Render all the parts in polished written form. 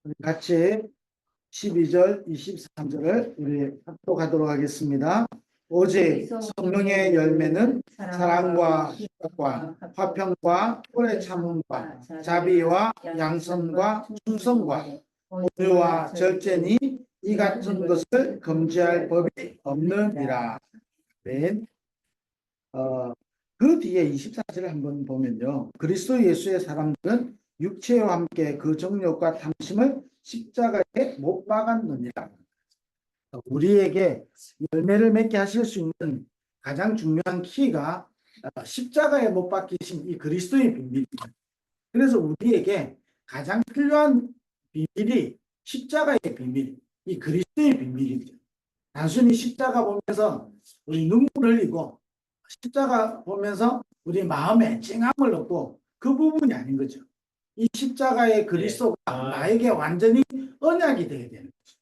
우리 같이 12절, 23절을 우리 합독하도록 하겠습니다. 오직 성령의 열매는 사랑과 희락과 화평과 오래 참음과 자비와 양선과 충성과 온유와 절제니 이 같은 것을 금지할 법이 없느니라. 네. 그 뒤에 24절을 한번 보면요. 그리스도 예수의 사람들은 육체와 함께 그 정욕과 탐심을 십자가에 못 박았느니라. 우리에게 열매를 맺게 하실 수 있는 가장 중요한 키가 십자가에 못 박히신 이 그리스도의 비밀입니다. 그래서 우리에게 가장 필요한 비밀이 십자가의 비밀, 이 그리스도의 비밀입니다. 단순히 십자가 보면서 우리 눈물 흘리고 십자가 보면서 우리 마음에 찡함을 얻고 그 부분이 아닌 거죠. 이 십자가의 그리스도가 나에게 완전히 언약이 되어야 되는 거죠.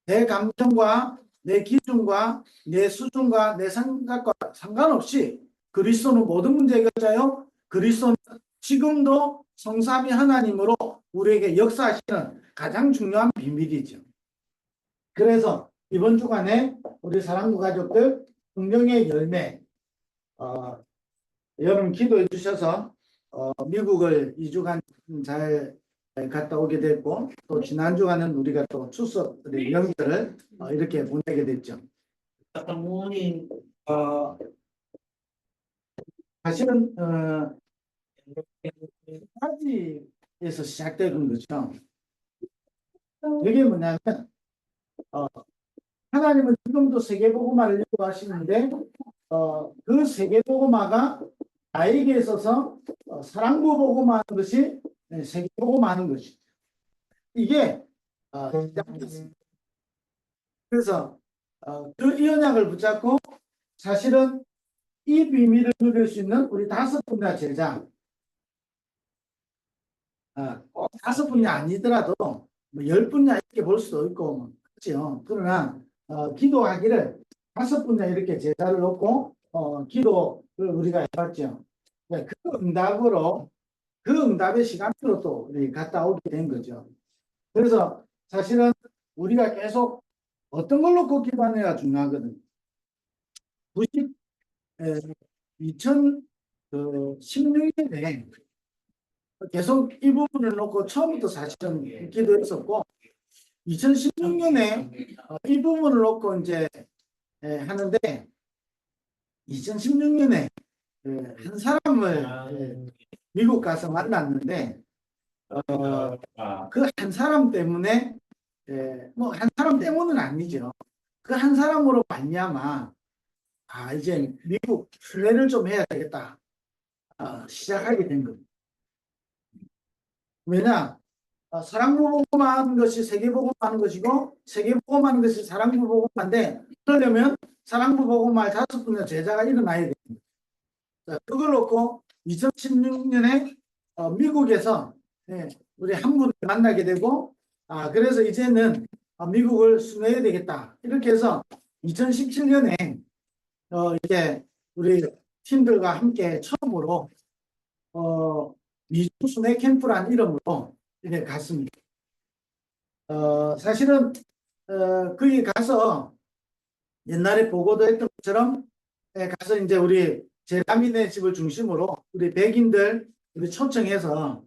내 감정과 내 기준과 내 수준과 내 생각과 상관없이 그리스도는 모든 문제 해결자요. 그리스도는 지금도 성삼위 하나님으로 우리에게 역사하시는 가장 중요한 비밀이죠. 그래서 이번 주간에 우리 사랑부 가족들 성령의 열매 여러분 기도해 주셔서 미국을 2주간 잘 갔다 오게 됐고 또 지난 주간은 우리가 또 추석 명절을 이렇게 보내게 됐죠. 사실은 까지에서 시작되는 거죠. 이게 뭐냐면 하나님은 지금도 세계복음화를 요구하시는데 그 세계복음화가 나에게 있어서 사랑부 복음화하는 것이 세계복음화하는 것이죠. 이게 시작됐습니다. 그래서 이 언약을 붙잡고 사실은 이 비밀을 누릴 수 있는 우리 5분의 제자 꼭 5분이 아니더라도 뭐 10분이 이렇게 볼 수도 있고 그렇죠. 그러나 기도하기를 5분에 이렇게 제자를 놓고 기도를 우리가 해봤죠. 그 응답으로 그 응답의 시간표로 또 우리 갔다 오게 된 거죠. 그래서 사실은 우리가 계속 어떤 걸 놓고 기도하느냐가 중요하거든요. 2016년에 계속 이 부분을 놓고 처음부터 사실은 기도했었고 2016년에 이 부분을 놓고 이제 하는데 2016년에 한 사람을 미국 가서 만났는데 그 한 사람 때문에 뭐 한 사람 때문은 아니죠. 그 한 사람으로 말미암아 이제 미국 순례를 좀 해야 되겠다 시작하게 된 겁니다. 왜냐 사랑부복음하는 것이 세계복음하는 것이고 세계복음하는 것이 사랑부복음인데 그러려면 사랑부복음할 5분의 제자가 일어나야 됩니다. 자, 그걸 놓고 2016년에 미국에서 우리 한 분을 만나게 되고 그래서 이제는 미국을 순회해야 되겠다 이렇게 해서 2017년에 이제 우리 팀들과 함께 처음으로 미주 순회 캠프라는 이름으로 이렇게 갔습니다. 사실은 거기 가서 옛날에 보고도 했던 것처럼 가서 이제 우리 제라민의 집을 중심으로 우리 백인들 우리 초청해서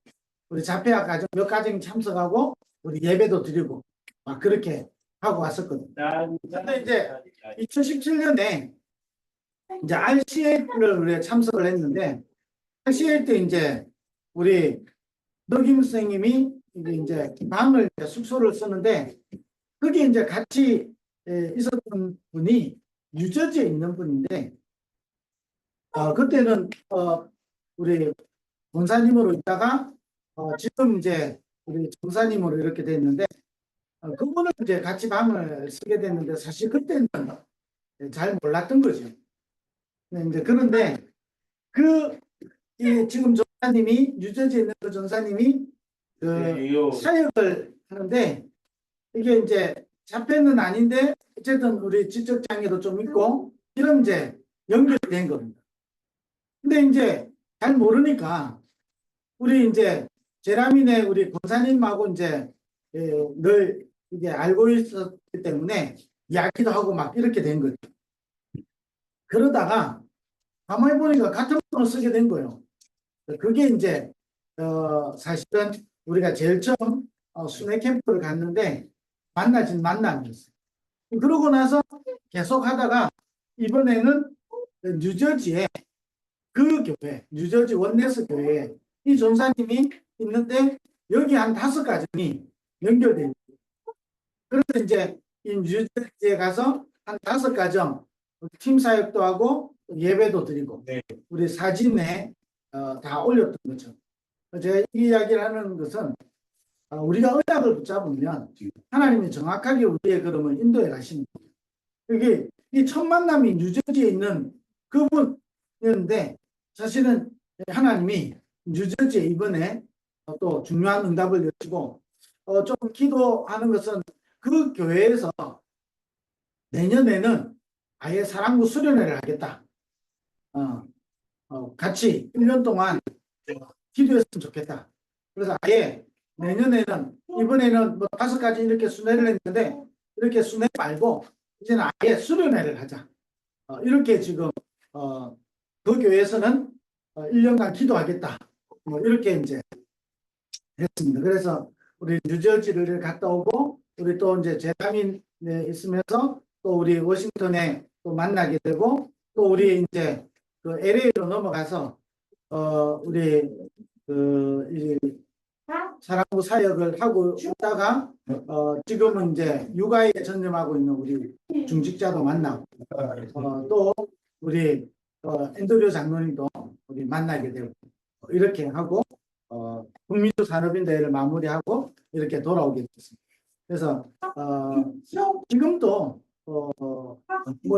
우리 자폐학 가정 몇 가정 참석하고 우리 예배도 드리고 막 그렇게 하고 왔었거든요. 근데 이제 2017년에 이제 RCA를 우리가 참석을 했는데 RCA 때 이제 우리 너김 선생님이 이제 방을 숙소를 쓰는데 거기 이제 같이 있었던 분이 뉴저지에 있는 분인데 그때는 우리 권사님으로 있다가 지금 이제 우리 전사님으로 이렇게 됐는데 그분을 이제 같이 방을 쓰게 됐는데 사실 그때는 잘 몰랐던 거죠. 이제 그런데 지금 전사님이 뉴저지에 있는 그 전사님이 사역을 하는데 이게 이제 자폐는 아닌데 어쨌든 우리 지적 장애도 좀 있고 이런 이제 연결이 된 겁니다. 근데 이제 잘 모르니까 우리 이제 제라민의 우리 권사님하고 이제 늘 이게 알고 있었기 때문에 이야기도 하고 막 이렇게 된 거죠. 그러다가 가만히 보니까 같은 번호 쓰게 된 거예요. 그게 이제 사실은 우리가 제일 처음 순회 캠프를 갔는데 만나진 만남이었어요. 그러고 나서 계속 하다가 이번에는 뉴저지에 그 교회, 뉴저지 원네스 교회에 이 전사님이 있는데 여기 한 5가정이 연결돼 있어요. 그래서 이제 이 뉴저지에 가서 한 5가정 팀 사역도 하고 예배도 드리고 네. 우리 사진에 다 올렸던 거죠. 제가 이 이야기를 하는 것은 우리가 언약을 붙잡으면 하나님이 정확하게 우리의 걸음을 인도해 가시는 거예요. 이게 이 첫 만남이 뉴저지에 있는 그분이었는데 사실은 하나님이 뉴저지에 이번에 또 중요한 응답을 여시고 조금 기도하는 것은 그 교회에서 내년에는 아예 사랑부 수련회를 하겠다. 같이 1년 동안 기도했으면 좋겠다. 그래서 아예 내년에는 이번에는 뭐 5가지 이렇게 순회를 했는데 이렇게 순회 말고 이제는 아예 수련회를 하자. 이렇게 지금 그 교회에서는 1년간 기도하겠다. 뭐 이렇게 이제 했습니다. 그래서 우리 뉴저지를 갔다 오고 우리 또 이제 제타민에 있으면서 또 우리 워싱턴에 또 만나게 되고 또 우리 이제 그 LA로 넘어가서 우리 이 사랑부 사역을 하고 있다가 지금은 이제 육아에 전념하고 있는 우리 중직자도 만나고 또 우리 앤드류 장로님도 우리 만나게 되고 이렇게 하고 국민주 산업인대회를 마무리하고 이렇게 돌아오게 됐습니다. 그래서 지금도 뭐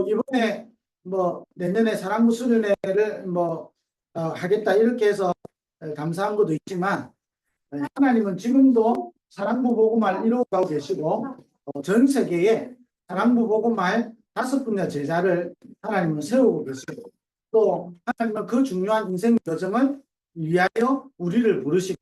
이번에 뭐 내년에 사랑부 수련회를 뭐 하겠다 이렇게 해서 감사한 것도 있지만 하나님은 지금도 사랑부 복음을 이루어가고 계시고 전 세계에 사랑부 복음을 5분야 제자를 하나님은 세우고 계시고 또 하나님은 그 중요한 인생 여정을 위하여 우리를 부르시고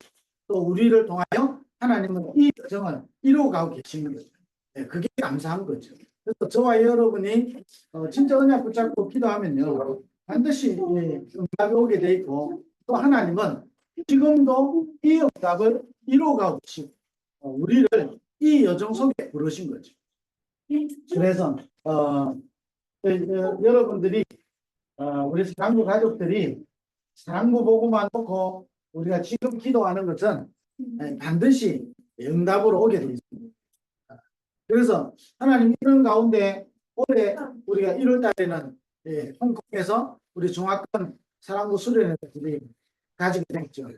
또 우리를 통하여 하나님은 이 여정을 이루어가고 계시는 거죠. 네, 그게 감사한 거죠. 그래서 저와 여러분이 진짜 언약 붙잡고 기도하면요 반드시 응답이 오게 돼 있고 또 하나님은 지금도 이 응답을 이루어가고 계시고 우리를 이 여정 속에 부르신 거죠. 그래서 여러분들이 우리 사랑부 가족들이 사랑부 보고만 놓고 우리가 지금 기도하는 것은 반드시 응답으로 오게 되어 있습니다. 그래서 하나님 이런 가운데 올해 우리가 1월 달에는 홍콩에서 우리 중화권 사랑부 수련회들이 가지게 됐죠.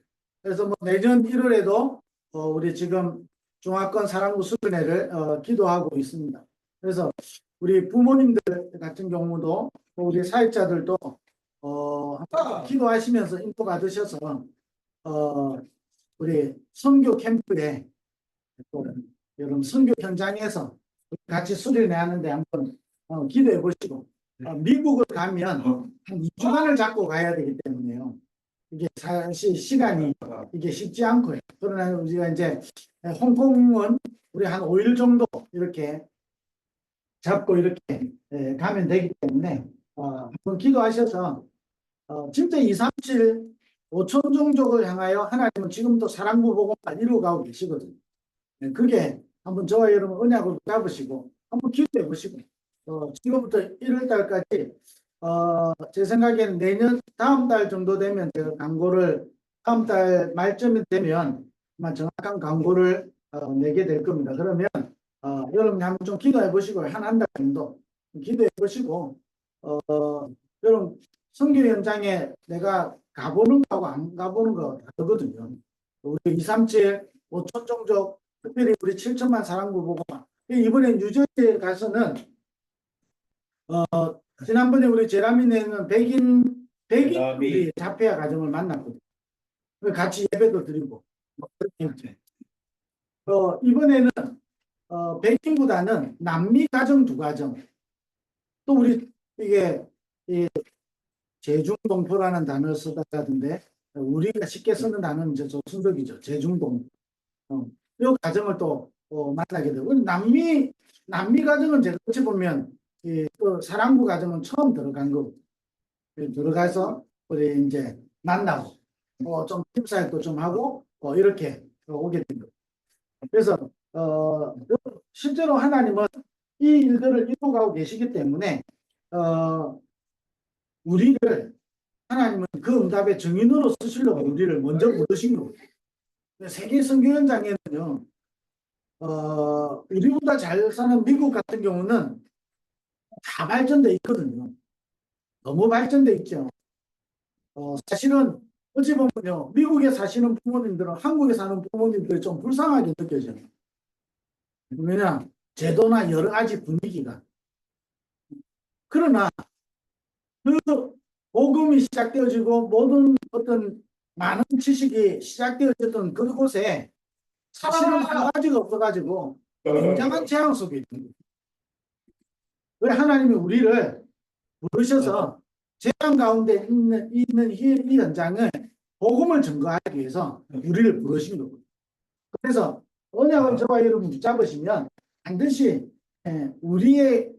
그래서 뭐 내년 1월에도 우리 지금 중화권 사랑부 수련회를 기도하고 있습니다. 그래서 우리 부모님들 같은 경우도 우리 사역자들도 기도하시면서 인포 받으셔서 우리 선교 캠프에 또 여러분 선교 현장에서 같이 수련회 하는데 한번 기도해 보시고 미국을 가면 한 2주간을 잡고 가야 되기 때문에요. 이게 사실 시간이 이게 쉽지 않고요. 그러나 우리가 이제 홍콩은 우리 한 5일 정도 이렇게 잡고 이렇게 가면 되기 때문에 한번 기도하셔서 진짜 2, 3, 7, 5천 종족을 향하여 하나님은 지금도 사랑부 복음을 이루어가고 계시거든요. 그게 한번 저와 여러분 언약을 잡으시고 한번 기도해 보시고 지금부터 1월 달까지 제 생각에는 내년 다음 달 정도 되면 제가 광고를 다음 달 말쯤이 되면 아마 정확한 광고를 내게 될 겁니다. 그러면 여러분이 한번 좀 기도해 보시고 한 달 정도 기도해 보시고 여러분 선교 현장에 내가 가보는 거하고 안 가보는 거 다르거든요. 우리 2, 3, 7, 5천 종족 특별히 우리 7천만 사랑부 보고 이번에 뉴저지에 가서는 지난번에 우리 제라미네는 백인 우리 자폐아 가정을 만났거든요. 같이 예배도 드리고 이번에는 백인보다는 남미 가정 2가정 또 우리 이게 제중동포라는 단어를 쓰다던데 우리가 쉽게 쓰는 단어는 이제 조순덕이죠. 제중동 이 가정을 또 만나게 되고 남미 가정은 제가 어찌 보면 또 사랑부 가정은 처음 들어간 거고 들어가서 우리 이제 만나고 좀 팀사역도 좀 하고 이렇게 오게 된 거예요. 그래서 실제로 하나님은 이 일들을 이루어가고 계시기 때문에 우리를 하나님은 그 응답의 증인으로 쓰시려고 우리를 먼저 부르신 거예요. 세계 선교 현장에는요, 우리보다 잘 사는 미국 같은 경우는 다 발전돼 있거든요. 너무 발전돼 있죠. 사실은 어찌 보면요, 미국에 사시는 부모님들은 한국에 사는 부모님들이 좀 불쌍하게 느껴져요. 왜냐, 제도나 여러 가지 분위기가. 그러나 그 복음이 시작되어지고 모든 어떤 많은 지식이 시작되어졌던 그곳에 사실은 한 가지가 없어가지고 굉장한 재앙 속에 있는 거예요. 왜 하나님이 우리를 부르셔서 재앙 가운데 있는 이 현장을 복음을 증거하기 위해서 우리를 부르신 거고. 그래서 언약을 저와 여러분 붙잡으시면 반드시 우리에게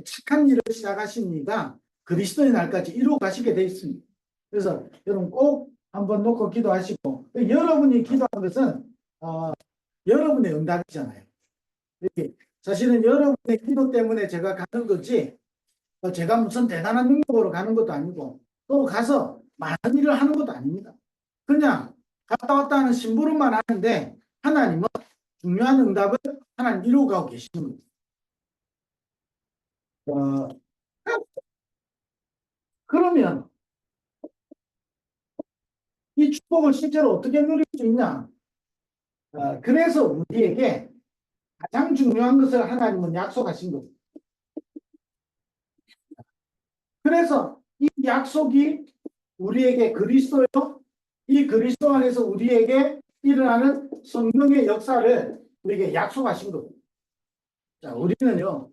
착한 일을 시작하신 이가 그리스도의 날까지 이루어 가시게 돼 있습니다. 그래서 여러분 꼭 한번 놓고 기도하시고, 여러분이 기도한 것은 여러분의 응답이잖아요. 사실은 여러분의 기도 때문에 제가 가는 거지 제가 무슨 대단한 능력으로 가는 것도 아니고 또 가서 많은 일을 하는 것도 아닙니다. 그냥 갔다 왔다 하는 심부름만 하는데 하나님은 중요한 응답을 하나님 이루어가고 계시는 거예요. 그러면 이 축복을 실제로 어떻게 누릴 수 있냐? 그래서 우리에게 가장 중요한 것을 하나님은 약속하신 겁니다. 그래서 이 약속이 우리에게 그리스도요, 이 그리스도 안에서 우리에게 일어나는 성령의 역사를 우리에게 약속하신 겁니다. 자, 우리는요,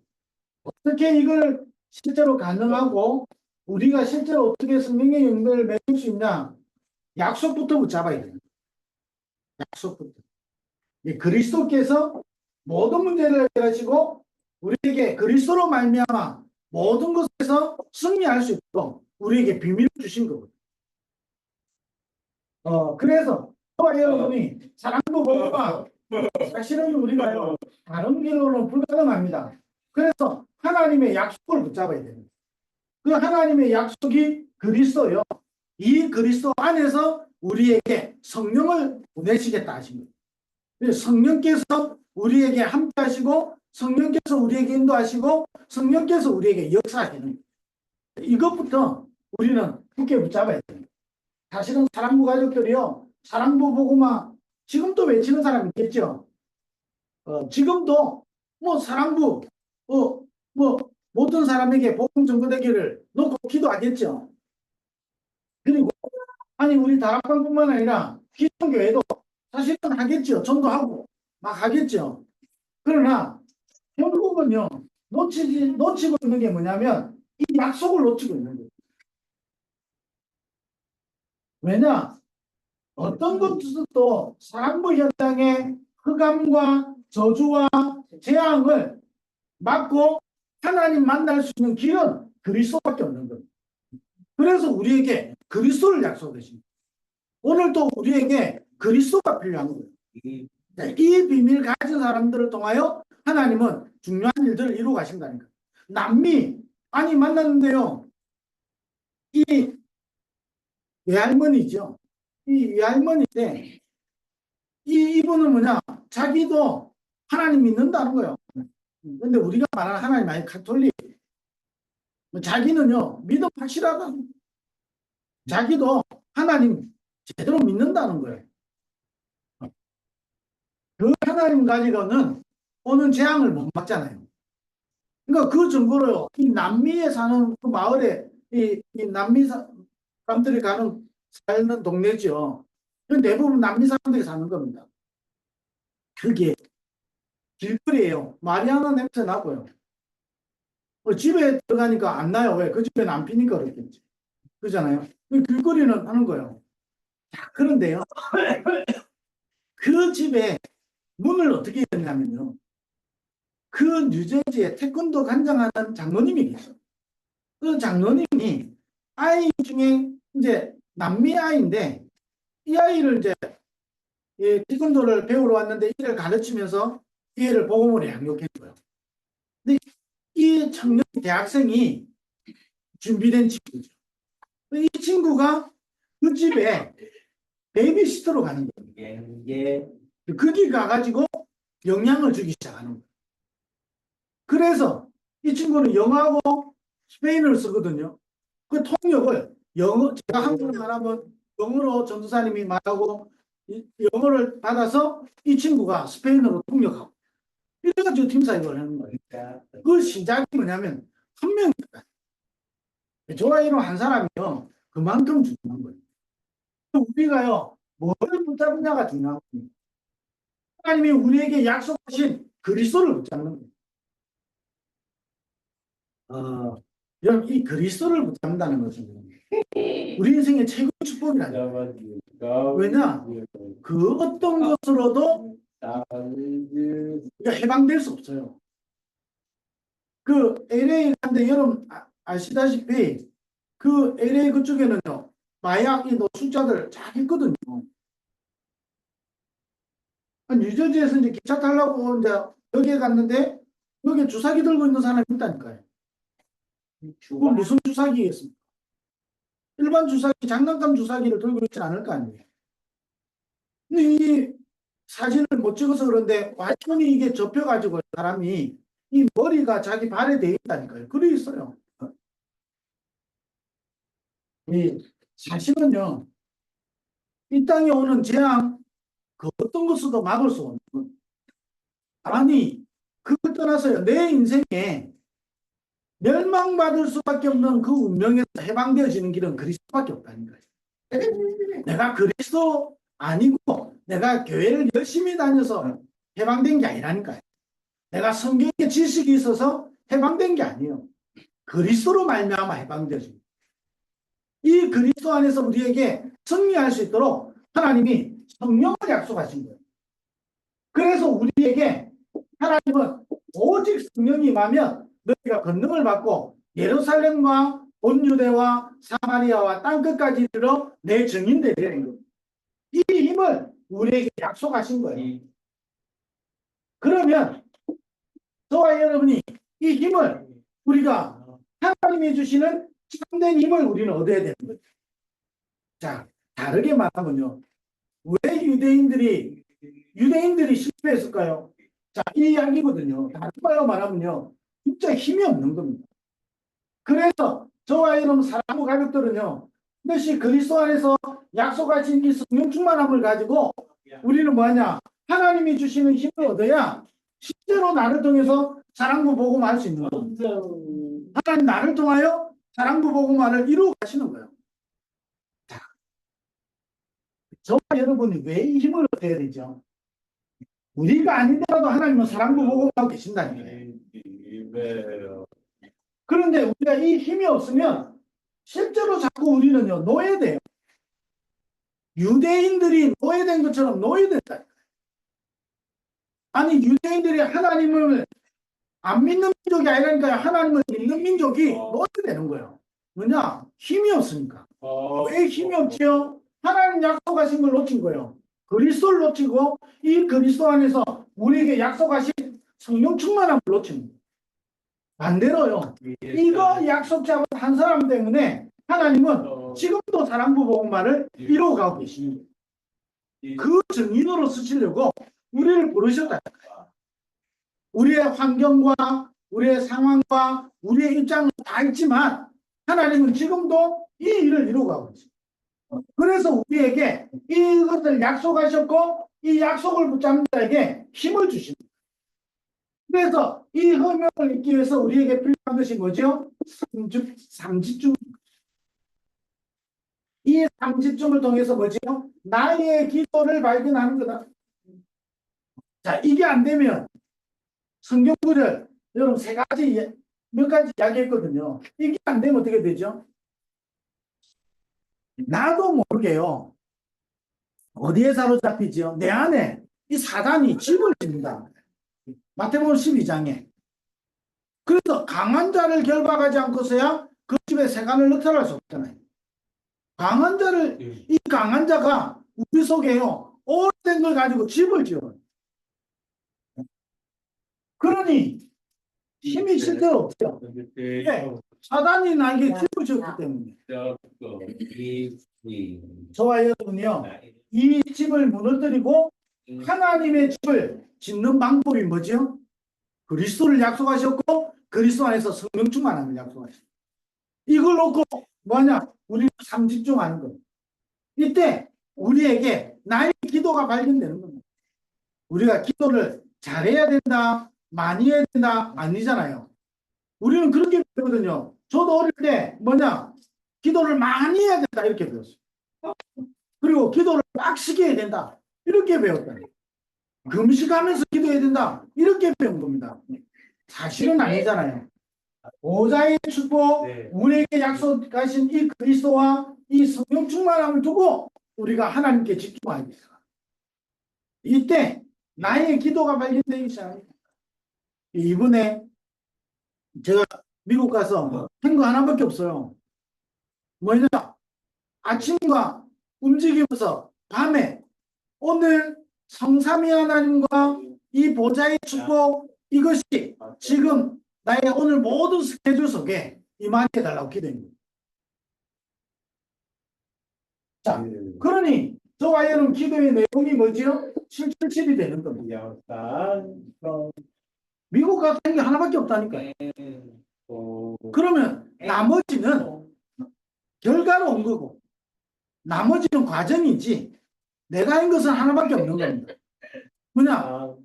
어떻게 이걸 실제로 가능하고 우리가 실제로 어떻게 성령의 연결을 맺을 수 있냐? 약속부터 붙잡아야 됩니다. 약속부터. 그리스도께서 모든 문제를 해결하시고 우리에게 그리스도로 말미암아 모든 것에서 승리할 수 있도록 우리에게 비밀을 주신 거거든요. 그래서 저와 여러분이 사랑도 보고가 사실은 우리가요 다른 길로는 불가능합니다. 그래서 하나님의 약속을 붙잡아야 됩니다. 그 하나님의 약속이 그리스도요. 이 그리스도 안에서 우리에게 성령을 보내시겠다 하신 거예요. 성령께서 우리에게 함께 하시고 성령께서 우리에게 인도하시고 성령께서 우리에게 역사하시는 거예요. 이것부터 우리는 굳게 붙잡아야 됩니다. 사실은 사랑부 가족들이요. 사랑부 보고만 지금도 외치는 사람이 있겠죠. 지금도 뭐 사랑부 뭐 모든 사람에게 복음 전거되기를 놓고 기도하겠죠. 그리고 아니 우리 다락방뿐만 아니라 기존교회도 사실은 하겠죠. 전도하고 막 하겠죠. 그러나 결국은요 놓치고 있는 게 뭐냐면 이 약속을 놓치고 있는 거예요. 왜냐? 어떤 것도 사랑부 현장의 흑암과 저주와 재앙을 막고 하나님 만날 수 있는 길은 그리스도밖에 없는 거예요. 그래서 우리에게 그리스도를 약속하십니다. 오늘도 우리에게 그리스도가 필요한 거예요. 이 비밀 가진 사람들을 통하여 하나님은 중요한 일들을 이루어 가신다니까. 남미 아니 만났는데요. 이 외할머니죠. 이 외할머니인데 이분은 뭐냐? 자기도 하나님 믿는다는 거예요. 근데 우리가 말하는 하나님 아니 가톨릭. 자기는요 믿음 확실하다. 자기도 하나님 제대로 믿는다는 거예요. 그 하나님 가지고는 오는 재앙을 못 막잖아요. 그러니까 그 증거로요. 이 남미에 사는 그 마을에 이 남미 사람들이 살는 동네죠. 대부분 남미 사람들이 사는 겁니다. 그게 길거리예요. 마리아나 냄새 나고요. 집에 들어가니까 안 나요. 왜? 그 집에는 안 피니까 그렇겠지. 그렇잖아요. 길거리는 하는 거예요. 자, 그런데요. 그 집에 문을 어떻게 열냐면요. 그 뉴저지에 태권도 관장하는 장로님이 계셔. 그 장로님이 아이 중에 이제 남미 아이인데 이 아이를 이제 태권도를 배우러 왔는데 이를 가르치면서 이 애를 복음으로 양육했고요. 근데 이 청년 대학생이 준비된 친구죠. 이 친구가 그 집에 베이비시터로 가는 거예요. 거기 가가지고 영향을 주기 시작하는 거예요. 그래서 이 친구는 영어하고 스페인어를 쓰거든요. 그 통역을 제가 한국어를 말하면 영어로 전도사님이 말하고 영어를 받아서 이 친구가 스페인어로 통역하고 이래가지고 팀 사역을 하는 거예요. 그 시작이 뭐냐면 한 명이다. 좋아요는 한 사람이요. 그만큼 중요한 거예요. 우리가요, 뭐를 붙잡느냐가 중요한 거예요. 하나님이 우리에게 약속하신 그리스도를 붙잡는 거예요. 여러분, 이 그리스도를 붙잡는다는 것은 우리 인생의 최고의 축복이라는 거예요. 왜냐? 그 어떤 것으로도 우리가 해방될 수 없어요. 그 LA 간데 여러분 아시다시피 그 LA 그쪽에는요 마약 이 노숙자들 잘 있거든요. 뉴저지에서 이제 기차 타려고 이제 여기에 갔는데 여기에 주사기 들고 있는 사람이 있다니까요. 그건 무슨 주사기겠습니까? 일반 주사기, 장난감 주사기를 들고 있지 않을 거 아니에요. 근데 이 사진을 못 찍어서 그런데 완전히 이게 접혀가지고 사람이 이 머리가 자기 발에 돼 있다니까요. 그래 있어요. 이 사실은요, 이 땅에 오는 재앙, 그 어떤 것으로도 막을 수 없는 것. 아니, 그걸 떠나서요, 내 인생에 멸망받을 수밖에 없는 그 운명에서 해방되어지는 길은 그리스도밖에 없다는 거예요. 내가 그리스도 아니고 내가 교회를 열심히 다녀서 해방된 게 아니라니까요. 내가 성경의 지식이 있어서 해방된 게 아니에요. 그리스도로 말미암아 해방되어집니다. 이 그리스도 안에서 우리에게 승리할 수 있도록 하나님이 성령을 약속하신 거예요. 그래서 우리에게 하나님은 오직 성령이 임하면 너희가 권능을 받고 예루살렘과 온 유대와 사마리아와 땅끝까지 이르러 내 증인되리라는 겁니다. 이 힘을 우리에게 약속하신 거예요. 그러면 저와 여러분이 이 힘을 우리가 하나님이 주시는 참된 힘을 우리는 얻어야 되는 거죠. 자, 다르게 말하면요. 왜 유대인들이 실패했을까요? 자, 이 이야기거든요. 다르게 말하면요. 진짜 힘이 없는 겁니다. 그래서 저와 여러분 사랑하는 가족들은요. 이것이 그리스도 안에서 약속하신 이 성령 충만함을 가지고 우리는 뭐하냐? 하나님이 주시는 힘을 얻어야 실제로 나를 통해서 사랑부 복음을 수 있는 거예요. 하나님 나를 통하여 사랑부 복음을 이루어 가시는 거예요. 자, 저와 여러분이 왜 이 힘을 얻어야 되죠? 우리가 아니더라도 하나님은 사랑부 복음하고 계신다는 거예요. 그런데 우리가 이 힘이 없으면 실제로 자꾸 우리는요 노예돼요. 유대인들이 노예된 것처럼 노예된다. 아니 유대인들이 하나님을 안 믿는 민족이 아니라니까요. 하나님을 믿는 민족이 노예되는 거예요. 뭐냐? 힘이 없으니까. 왜 힘이 없지요? 하나님 약속하신 걸 놓친 거예요. 그리스도를 놓치고 이 그리스도 안에서 우리에게 약속하신 성령 충만함을 놓친 거예요. 반대로요. 이거 약속 잡은 한 사람 때문에 하나님은 지금도 사랑부 복음만을 이루어가고 계십니다. 그 증인으로 쓰시려고 우리를 부르셨다. 우리의 환경과 우리의 상황과 우리의 입장은 다 있지만 하나님은 지금도 이 일을 이루어가고 있습니다. 그래서 우리에게 이것을 약속하셨고 이 약속을 붙잡는 자에게 힘을 주십니다. 그래서 이 허명을 잊기 위해서 우리에게 필요한 것이 뭐죠? 삼집중. 이 삼집중을 통해서 뭐죠? 나의 기도를 발견하는 거다. 자, 이게 안 되면 성경구절 여러분 몇 가지 이야기했거든요. 이게 안 되면 어떻게 되죠? 나도 모르게요. 어디에 사로잡히지요? 내 안에 이 사단이 집을 짓는다. 마태복음 12장에. 그래서 강한 자를 결박하지 않고서야 그 집에 세간을 나타날 수 없잖아요. 강한 자를, 이 강한 자가 우리 속에요, 오래된 걸 가지고 집을 지어요. 그러니 힘이 실제로 없죠. 예, 사단이 나에게 집을 지었기 때문에. 저와 여러분이요, 이 집을 무너뜨리고 하나님의 집을 짓는 방법이 뭐죠? 그리스도를 약속하셨고 그리스도 안에서 성령 충만함을 약속하셨어요. 이걸 놓고 뭐냐? 우리는 삶 집중하는 거예요. 이때 우리에게 나의 기도가 발견되는 겁니다. 우리가 기도를 잘해야 된다, 많이 해야 된다, 아니잖아요. 우리는 그렇게 배우거든요. 저도 어릴 때 뭐냐? 기도를 많이 해야 된다 이렇게 배웠어요. 그리고 기도를 빡시게 해야 된다 이렇게 배웠다. 금식하면서 기도해야 된다 이렇게 배운 겁니다. 사실은 아니잖아요. 보좌의 축복, 우리에게 약속하신 이 그리스도와 이 성령 충만함을 두고 우리가 하나님께 집중하겠다. 이때 나의 기도가 발견되기 시작합니다. 이번에 제가 미국 가서 한 거 하나밖에 없어요. 뭐냐? 아침과 움직이면서 밤에 오늘 성삼위 하나님과 이 보좌의 축복 이것이 지금 나의 오늘 모든 스케줄 속에 임하게 해달라고 기도합니다. 자, 그러니 저와 여러분 기도의 내용이 뭐지요? 777이 되는 겁니다. 미국 같은 게 하나밖에 없다니까요. 그러면 나머지는 결과로 온 거고 나머지는 과정이지 내가 한 것은 하나밖에 없는 겁니다. 뭐냐?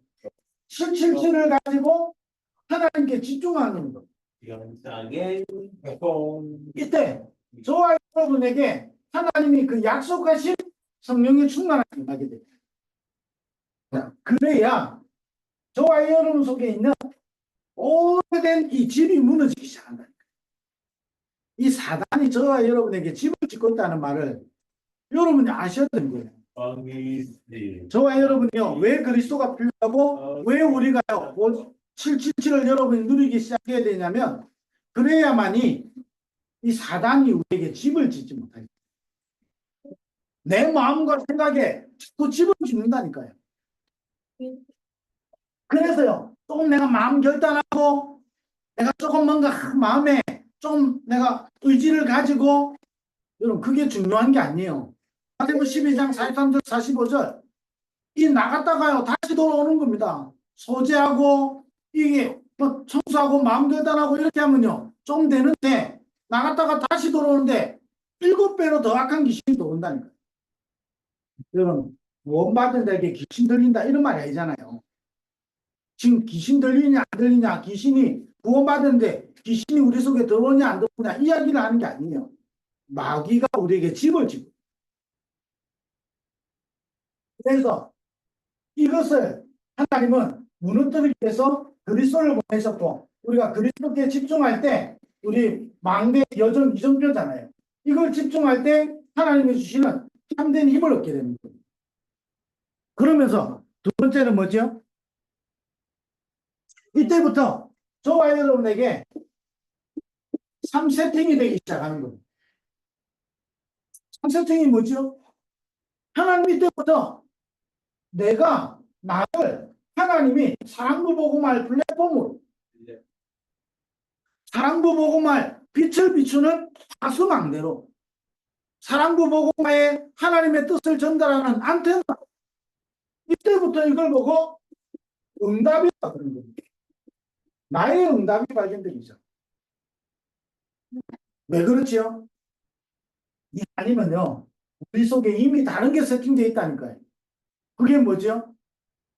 777을 가지고 하나님께 집중하는 것. 이때 저와 여러분에게 하나님이 그 약속하신 성령의 충만함이 임하게 됩니다. 그래야 저와 여러분 속에 있는 오래된 이 집이 무너지기 시작한다. 이 사단이 저와 여러분에게 집을 짓고 있다는 말을 여러분이 아셔야 되는 거예요. 저와 여러분이요, 왜 그리스도가 필요하고 왜 우리가요 777을 여러분이 누리기 시작해야 되냐면 그래야만이 이 사단이 우리에게 집을 짓지 못하죠. 내 마음과 생각에 자꾸 집을 짓는다니까요. 그래서요, 조금 내가 마음 결단하고 내가 조금 뭔가 마음에 좀 내가 의지를 가지고 여러분 그게 중요한 게 아니에요. 마태복음 12장 43절 45절 이 나갔다가요 다시 돌아오는 겁니다. 소재하고 이게 뭐 청소하고 마음 결단하고 이렇게 하면요 좀 되는데 나갔다가 다시 돌아오는데 7배로 더 악한 귀신이 들어온다니까요. 여러분 구원받은 자에게 귀신 들린다 이런 말이 아니잖아요. 지금 귀신 들리냐 안 들리냐 귀신이 구원받은데 귀신이 우리 속에 들어오냐 안 들어오냐 이야기를 하는 게 아니에요. 마귀가 우리에게 집을 짓고 그래서 이것을 하나님은 무너뜨리기 위해서 그리스도를 보내셨고 우리가 그리스도께 집중할 때 우리 망대 여정 이정표잖아요. 이걸 집중할 때 하나님이 주시는 참된 힘을 얻게 됩니다. 그러면서 두 번째는 뭐죠? 이때부터 저와 여러분에게 3세팅이 되기 시작하는 겁니다. 3세팅이 뭐죠? 하나님 이때부터 내가 나를 하나님이 사랑부 복음할 플랫폼으로 사랑부 복음할 빛을 비추는 가수망대로 사랑부 복음화에 하나님의 뜻을 전달하는 안테나 이때부터 이걸 보고 응답이다 그런 겁니다. 나의 응답이 발견되기죠. 왜 그렇지요? 이 아니면요 우리 속에 이미 다른 게 세팅되어 있다니까요. 그게 뭐죠?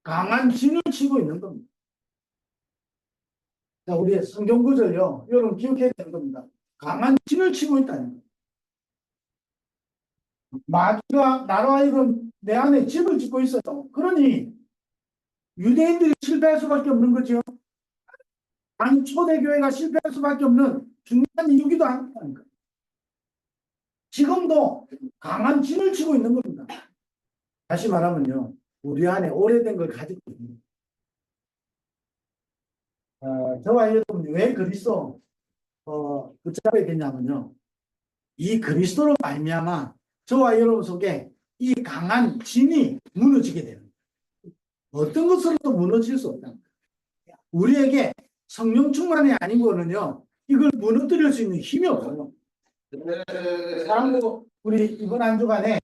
강한 진을 치고 있는 겁니다. 자, 우리 성경 구절요 여러분 기억해야 되는 겁니다. 강한 진을 치고 있다는 거예요. 마귀가 나로 하여금 내 안에 집을 짓고 있어요. 그러니 유대인들이 실패할 수밖에 없는 거죠. 아니 초대교회가 실패할 수밖에 없는 중요한 이유기도 하니까. 지금도 강한 진을 치고 있는 겁니다. 다시 말하면요. 우리 안에 오래된 걸 가지고 있는. 저와 여러분이 왜 그리스도 붙잡아야 되냐면요. 이 그리스도로 말미암아 저와 여러분 속에 이 강한 진이 무너지게 되는 거예요. 어떤 것으로도 무너질 수 없다. 우리에게 성령 충만이 아닌 거는요. 이걸 무너뜨릴 수 있는 힘이 없어요. 사랑부 우리 이번 한 주간에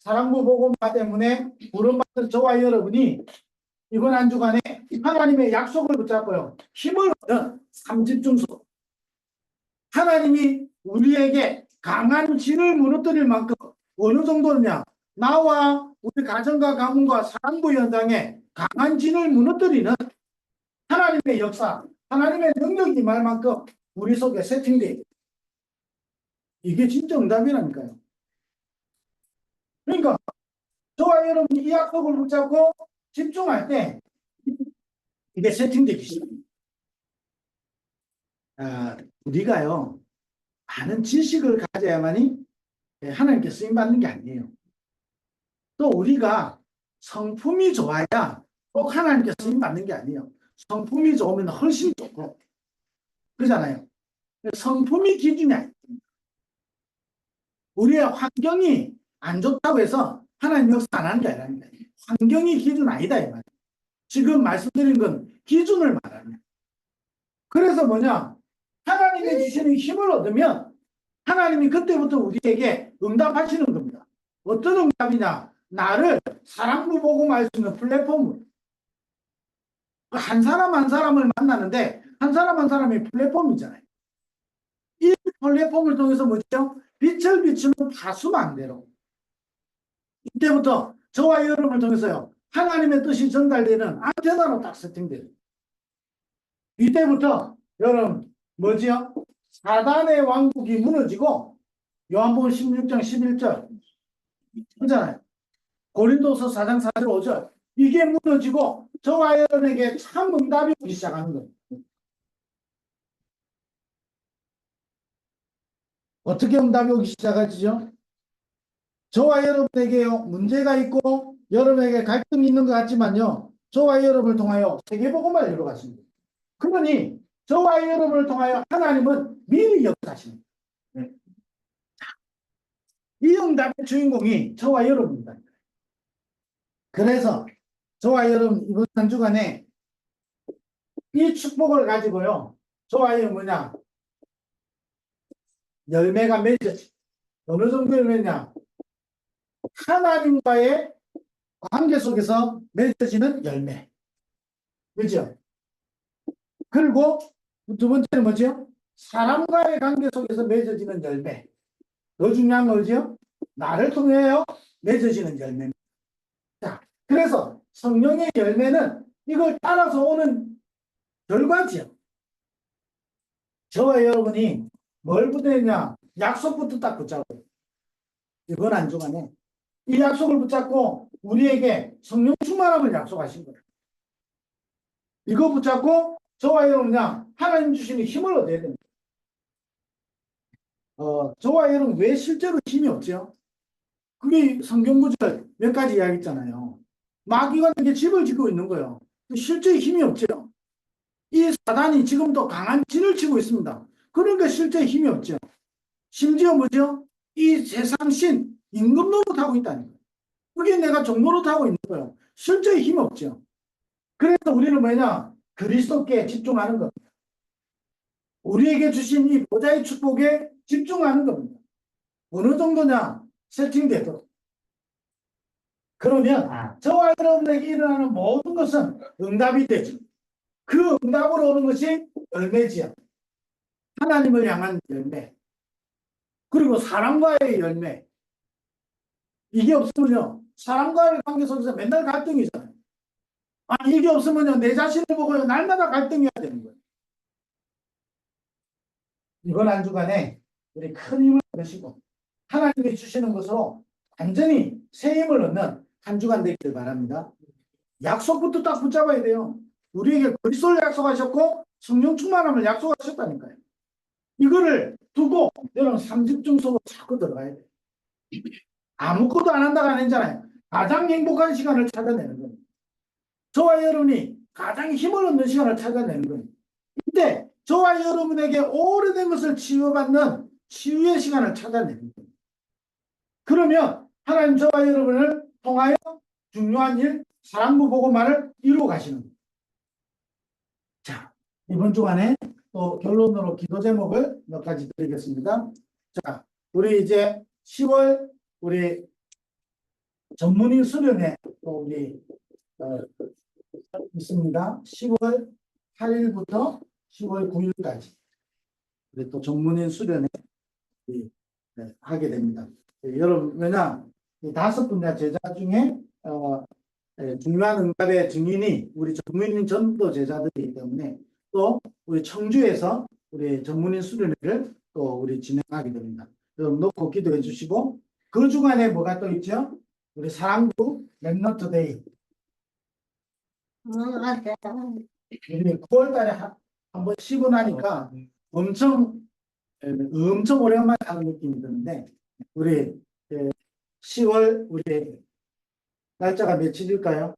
사랑부 복음화 때문에 부름받은 저와 여러분이 이번 한 주간에 하나님의 약속을 붙잡고요. 힘을 얻은 삼집중소. 하나님이 우리에게 강한 진을 무너뜨릴 만큼 어느 정도냐? 나와 우리 가정과 가문과 사랑부 현장에 강한 진을 무너뜨리는 하나님의 역사, 하나님의 능력이 임할 만큼 우리 속에 세팅되어 있어요. 이게 진짜 응답이라니까요. 그러니까 저와 여러분이 이 약속을 붙잡고 집중할 때 이게 세팅되기 시작합니다. 우리가요 많은 지식을 가져야만이 하나님께 쓰임받는 게 아니에요. 또 우리가 성품이 좋아야 꼭 하나님께 쓰임받는 게 아니에요. 성품이 좋으면 훨씬 좋고 그러잖아요. 성품이 기준이 아니에요. 우리의 환경이 안 좋다고 해서 하나님 역사 안 하는 게 아니라니까. 환경이 기준 아니다 이 말이에요. 지금 말씀드린 건 기준을 말하는. 그래서 뭐냐? 하나님의 주시는 힘을 얻으면 하나님이 그때부터 우리에게 응답하시는 겁니다. 어떤 응답이냐? 나를 사랑으로 보고 말 수 있는 플랫폼으로. 한 사람 한 사람을 만나는데 한 사람 한 사람이 플랫폼이잖아요. 이 플랫폼을 통해서 뭐죠? 빛을 비추는 다수망대로. 이때부터 저와 여러분을 통해서요. 하나님의 뜻이 전달되는 안테나로 딱 세팅돼요. 이때부터 여러분 뭐지요? 사단의 왕국이 무너지고 요한복음 16장 11절 그잖아요. 고린도서 4장 4절 5절 이게 무너지고 저와 여러분에게 참 응답이 오기 시작하는 거예요. 어떻게 응답이 오기 시작하지요? 저와 여러분에게요 문제가 있고 여러분에게 갈등이 있는 것 같지만요. 저와 여러분을 통하여 세계복음을 이루어가십니다. 그러니 저와 여러분을 통하여 하나님은 미리 역사하십니다. 네. 이 응답의 주인공이 저와 여러분입니다. 그래서 저와 여러분 이번 한 주간에 이 축복을 가지고요. 저와 여러분 뭐냐? 열매가 맺어지. 어느 정도 열매냐? 하나님과의 관계 속에서 맺어지는 열매. 그죠? 그리고 두 번째는 뭐죠? 사람과의 관계 속에서 맺어지는 열매. 더 중요한 건 뭐죠? 나를 통하여 맺어지는 열매입니다. 자, 그래서 성령의 열매는 이걸 따라서 오는 결과지요. 저와 여러분이 뭘 붙였냐? 약속부터 딱 붙잡고 이번 한 주간에 이 약속을 붙잡고 우리에게 성령 충만함을 약속하신 거예요. 이거 붙잡고 저와 여러분이야 하나님 주시는 힘을 얻어야 됩니다. 저와 여러분 왜 실제로 힘이 없죠? 그게 성경 구절 몇 가지 이야기했잖아요. 마귀가 이렇게 집을 짓고 있는 거예요. 실제 힘이 없죠. 이 사단이 지금도 강한 진을 치고 있습니다. 그러니까 실제 힘이 없죠. 심지어 뭐죠? 이 세상 신 임금 노릇하고 있다는 거예요. 그게 내가 종 노릇하고 있는 거예요. 실제 힘이 없죠. 그래서 우리는 뭐냐? 그리스도께 집중하는 겁니다. 우리에게 주신 이 보좌의 축복에 집중하는 겁니다. 어느 정도냐? 세팅되도록. 그러면 저와 여러분에게 일어나는 모든 것은 응답이 되죠. 그 응답으로 오는 것이 열매지요. 하나님을 향한 열매. 그리고 사람과의 열매. 이게 없으면요. 사람과의 관계 속에서 맨날 갈등이잖아요. 이게 없으면요. 내 자신을 보고요. 날마다 갈등해야 되는 거예요. 이번 한 주간에 우리 큰 힘을 얻으시고 하나님이 주시는 것으로 완전히 새 힘을 얻는 한 주간 되기를 바랍니다. 약속부터 딱 붙잡아야 돼요. 우리에게 그리스도를 약속하셨고 성령 충만함을 약속하셨다니까요. 이거를 두고 여러분 삼집중소로 자꾸 들어가야 돼요. 아무것도 안 한다가 아니잖아요. 가장 행복한 시간을 찾아내는 거예요. 저와 여러분이 가장 힘을 얻는 시간을 찾아내는 거예요. 이때 저와 여러분에게 오래된 것을 치유받는 치유의 시간을 찾아내는 거예요. 그러면 하나님 저와 여러분을 통하여 중요한 일, 사랑부 복음화를 이루어 가시는 거예요. 자, 이번 주간에 또 결론으로 기도 제목을 몇 가지 드리겠습니다. 자, 우리 이제 10월 우리 전문의 수련회 또 우리 있습니다. 10월 8일부터 10월 9일까지 우리 또 전문의 수련회 하게 됩니다. 여러분 왜냐 이 5분야 제자 중에 중요한 응답의 증인이 우리 전문인 전도 제자들이기 때문에 또 우리 청주에서 우리 전문인 수련회를 또 우리 진행하게 됩니다. 여러분 놓고 기도해 주시고 그 주간에 뭐가 또 있죠? 우리 사랑부 랩넌트 데이 우리 9월 달에 한번 쉬고 나니까 엄청 오랜만에 하는 느낌이 드는데 우리 10월 우리 날짜가 며칠일까요?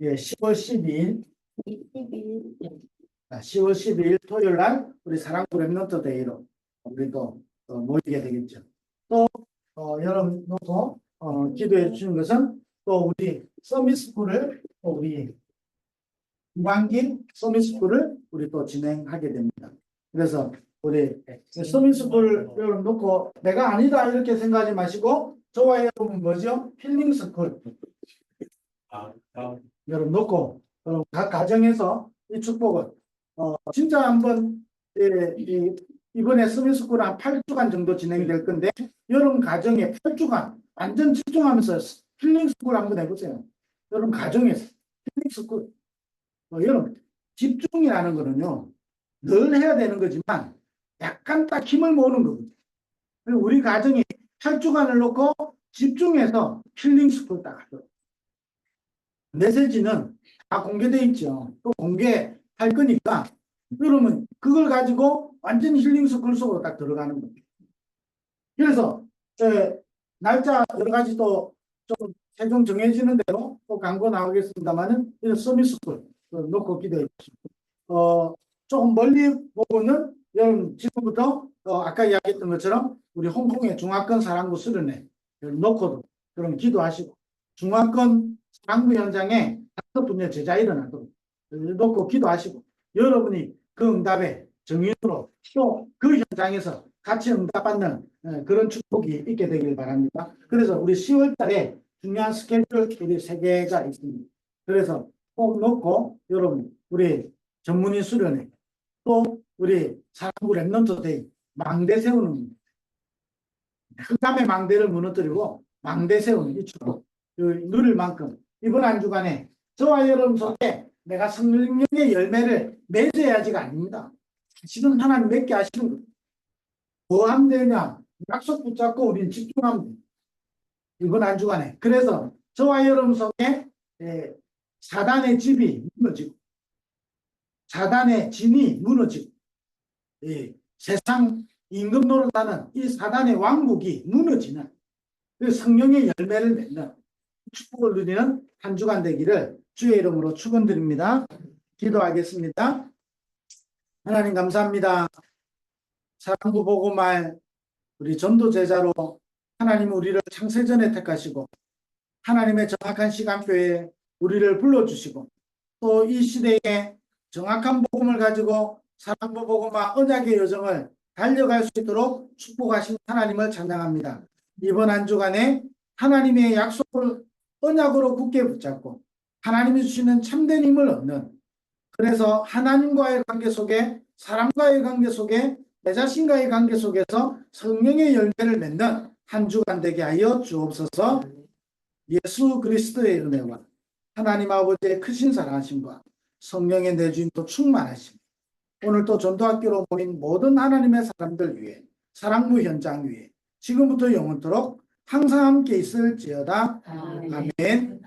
예, 10월 12일 10월 12일 토요일 날 우리 사랑부 랩넌트 데이로 우리 또 모이게 되겠죠. 또 여러분 놓고 기도해 주시는 것은 또 우리 서밋스쿨을 우리 무관긴 서밋스쿨을 우리 또 진행하게 됩니다. 그래서 우리 서밋스쿨 여러분 놓고 내가 아니다 이렇게 생각하지 마시고 저와 여러분 뭐죠? 힐링스쿨 여러분 놓고 여러분 각 가정에서 이 축복을 진짜 한번 이번에 서밋스쿨 한 8주간 정도 진행이 될 건데 여러분 가정에 8주간 완전 집중하면서 힐링스쿨 한번 해보세요. 여러분 가정에서 힐링스쿨 여러분 집중이라는 거는요 늘 해야 되는 거지만 약간 딱 힘을 모으는 거거든요. 우리 가정이 8주간을 놓고 집중해서 힐링스쿨 딱 하도록 메시지는 다 공개되어 있죠. 또 공개할 거니까 여러분 그걸 가지고 완전 힐링스쿨 속으로 딱 들어가는 겁니다. 그래서 날짜 여러 가지 또 좀 최종 정해지는 대로 또 광고 나오겠습니다만은 이런 서밋스쿨 놓고 기도해 주시고 조금 멀리 보고는 여러분 지금부터 아까 이야기했던 것처럼 우리 홍콩의 중화권 사랑부 수련회 놓고도 그럼 기도하시고 중화권 사랑부 현장에 5분의 제자 일어나도록 놓고 기도하시고 여러분이 그 응답의 정인으로 또 그 현장에서 같이 응답받는 그런 축복이 있게 되길 바랍니다. 그래서 우리 10월 달에 중요한 스케줄 우리 3개가 있습니다. 그래서 꼭 놓고 여러분 우리 전문의 수련회 또 우리 사랑부 랩넌트 데이 망대 세우는 흑암의 망대를 무너뜨리고 망대 세우는 이 축복 누릴 만큼 이번 한 주간에 저와 여러분 속에 내가 성령의 열매를 맺어야지가 아닙니다. 사실은 하나님 맺게 하시는 거예요. 뭐 하면 되냐? 약속 붙잡고 우리는 집중하면 돼요. 이번 한 주간에. 그래서 저와 여러분 속에 사단의 집이 무너지고 사단의 진이 무너지고 세상 임금 노릇하는 이 사단의 왕국이 무너지는 그 성령의 열매를 맺는 축복을 누리는 한 주간 되기를 주의 이름으로 축원드립니다. 기도하겠습니다. 하나님 감사합니다. 사랑부 복음할 우리 전도 제자로 하나님 우리를 창세전에 택하시고 하나님의 정확한 시간표에 우리를 불러주시고 또 이 시대에 정확한 복음을 가지고 사랑부 복음화 언약의 여정을 달려갈 수 있도록 축복하신 하나님을 찬양합니다. 이번 한 주간에 하나님의 약속을 언약으로 굳게 붙잡고 하나님이 주시는 참된 힘을 얻는 그래서 하나님과의 관계 속에 사람과의 관계 속에 내 자신과의 관계 속에서 성령의 열매를 맺는 한 주간 되게 하여 주옵소서. 예수 그리스도의 은혜와 하나님 아버지의 크신 사랑하심과 성령의 내주임도 충만하심 오늘 또 전도학교로 모인 모든 하나님의 사람들 위해 사랑부 현장 위에 지금부터 영원토록 항상 함께 있을지어다. 아멘.